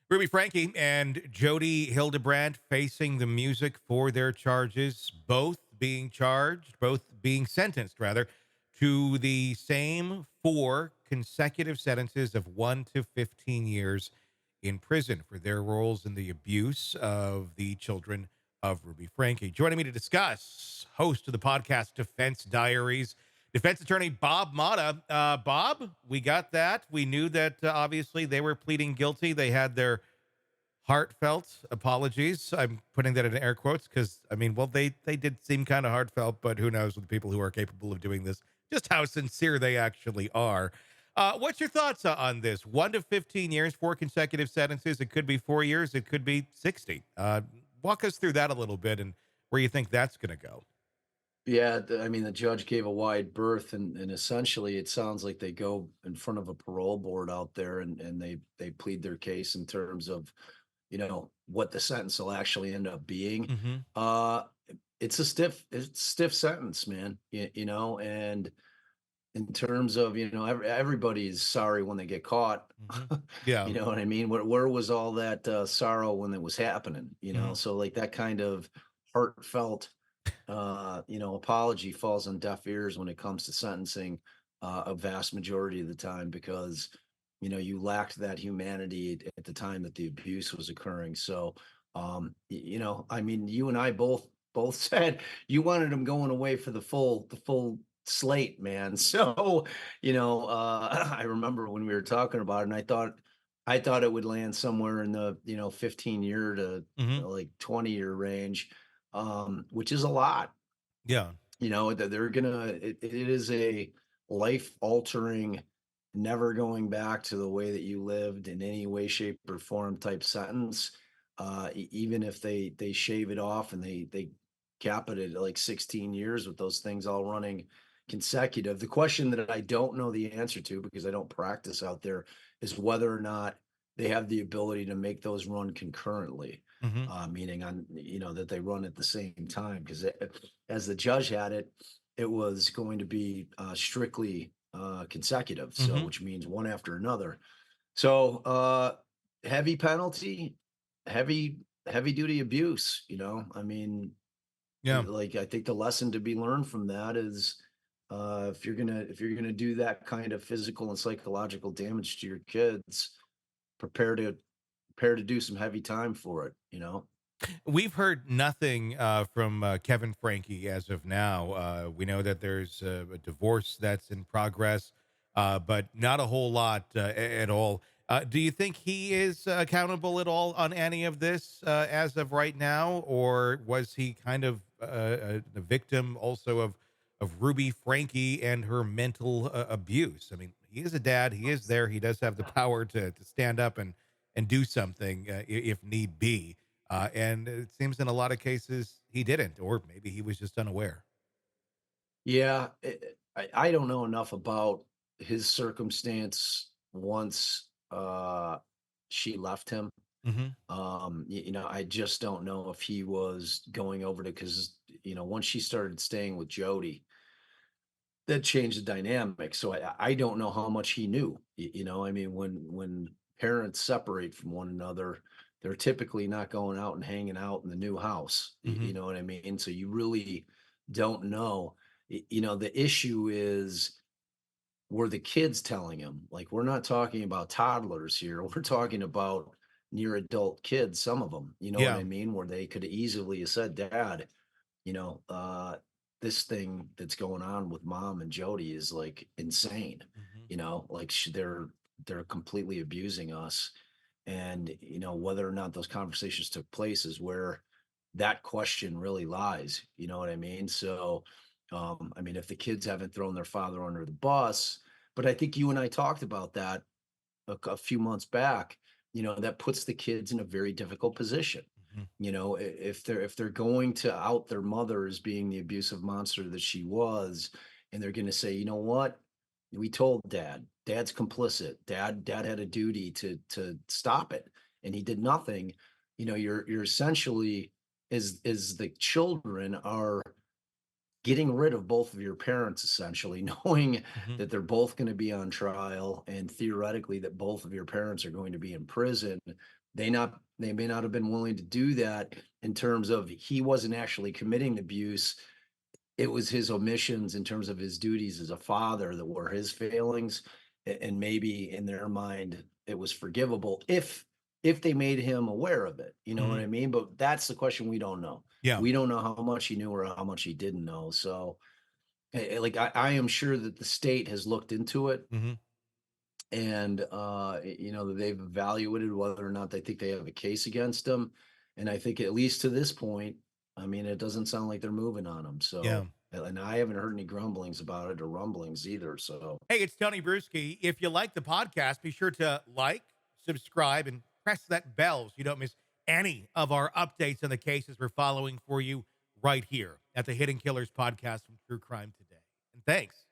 Ruby Frankie and Jodi Hildebrandt facing the music for their charges, both being sentenced, rather, to the same four consecutive sentences of 1 to 15 years in prison for their roles in the abuse of the children of Ruby Frankie. Joining me to discuss, host of the podcast Defense Diaries, defense attorney Bob Motta. Bob, we got that. We knew that obviously they were pleading guilty. They had their heartfelt apologies. I'm putting that in air quotes because I mean, well, they did seem kind of heartfelt, but who knows with the people who are capable of doing this, just how sincere they actually are. What's your thoughts on this? 1 to 15 years, four consecutive sentences. It could be 4 years. It could be 60. Walk us through that a little bit and where you think that's going to go. Yeah, I mean, the judge gave a wide berth, and essentially, it sounds like they go in front of a parole board out there, and they plead their case in terms of, what the sentence will actually end up being. Hmm. Uh, it's stiff sentence, man. And in terms of, everybody's sorry when they get caught. Hmm. Yeah. You know what I mean? Where was all that sorrow when it was happening? Hmm. So like that kind of heartfelt apology falls on deaf ears when it comes to sentencing a vast majority of the time because, you lacked that humanity at the time that the abuse was occurring. So, I mean, you and I both said you wanted him going away for the full slate, man. So, I remember when we were talking about it, and I thought it would land somewhere in the 15-year to Hmm. like 20-year range, which is a lot. Yeah. That they're gonna it is a life altering, never going back to the way that you lived in any way, shape, or form type sentence. Even if they shave it off and they cap it at like 16 years with those things all running consecutive. The question that I don't know the answer to because I don't practice out there is whether or not they have the ability to make those run concurrently, Hmm. meaning on that they run at the same time. Because as the judge had it, it was going to be strictly consecutive, so Hmm. which means one after another. So heavy penalty, heavy duty abuse. I mean, Yeah. like I think the lesson to be learned from that is if you're gonna do that kind of physical and psychological damage to your kids, prepare to prepare to do some heavy time for it. We've heard nothing from Kevin Frankie as of now. We know that there's a divorce that's in progress, but not a whole lot at all. Do you think he is accountable at all on any of this as of right now, or was he kind of a victim also of Ruby Frankie and her mental abuse? I mean, he is a dad. He is there. He does have the power to stand up and do something if need be. And it seems in a lot of cases he didn't, or maybe he was just unaware. Yeah, I don't know enough about his circumstance once she left him. Hmm. I just don't know if he was going over to because once she started staying with Jody, that changed the dynamic. So I don't know how much he knew. I mean, when parents separate from one another, they're typically not going out and hanging out in the new house. You Hmm. know what I mean? So you really don't know. The issue is were the kids telling him? Like, we're not talking about toddlers here. We're talking about near adult kids, some of them, you know what Yeah. I mean? Where they could easily have said, Dad, you know, uh, this thing that's going on with mom and Jody is like insane. Hmm. Like they're completely abusing us. And whether or not those conversations took place is where that question really lies. You know what I mean? So, I mean, if the kids haven't thrown their father under the bus, but I think you and I talked about that a few months back. That puts the kids in a very difficult position. Hmm. If they're going to out their mother as being the abusive monster that she was, and they're going to say, you know what, we told dad's complicit, dad had a duty to stop it, and he did nothing. You're essentially, as the children are getting rid of both of your parents, essentially, knowing Hmm. that they're both going to be on trial and theoretically that both of your parents are going to be in prison. they may not have been willing to do that in terms of he wasn't actually committing abuse. It was his omissions in terms of his duties as a father that were his failings, and maybe in their mind it was forgivable if they made him aware of it. You know what Mhm. I mean? But that's the question we don't know. Yeah. We don't know how much he knew or how much he didn't know. So, like I am sure that the state has looked into it Mhm. and you know that they've evaluated whether or not they think they have a case against him, and I think at least to this point, I mean, it doesn't sound like they're moving on him. Yeah. So, and I haven't heard any grumblings about it or rumblings either. So, Hey, it's Tony Brueski. If you like the podcast, be sure to like, subscribe, and press that bell so you don't miss any of our updates on the cases we're following for you right here at the Hidden Killers podcast from True Crime Today. And thanks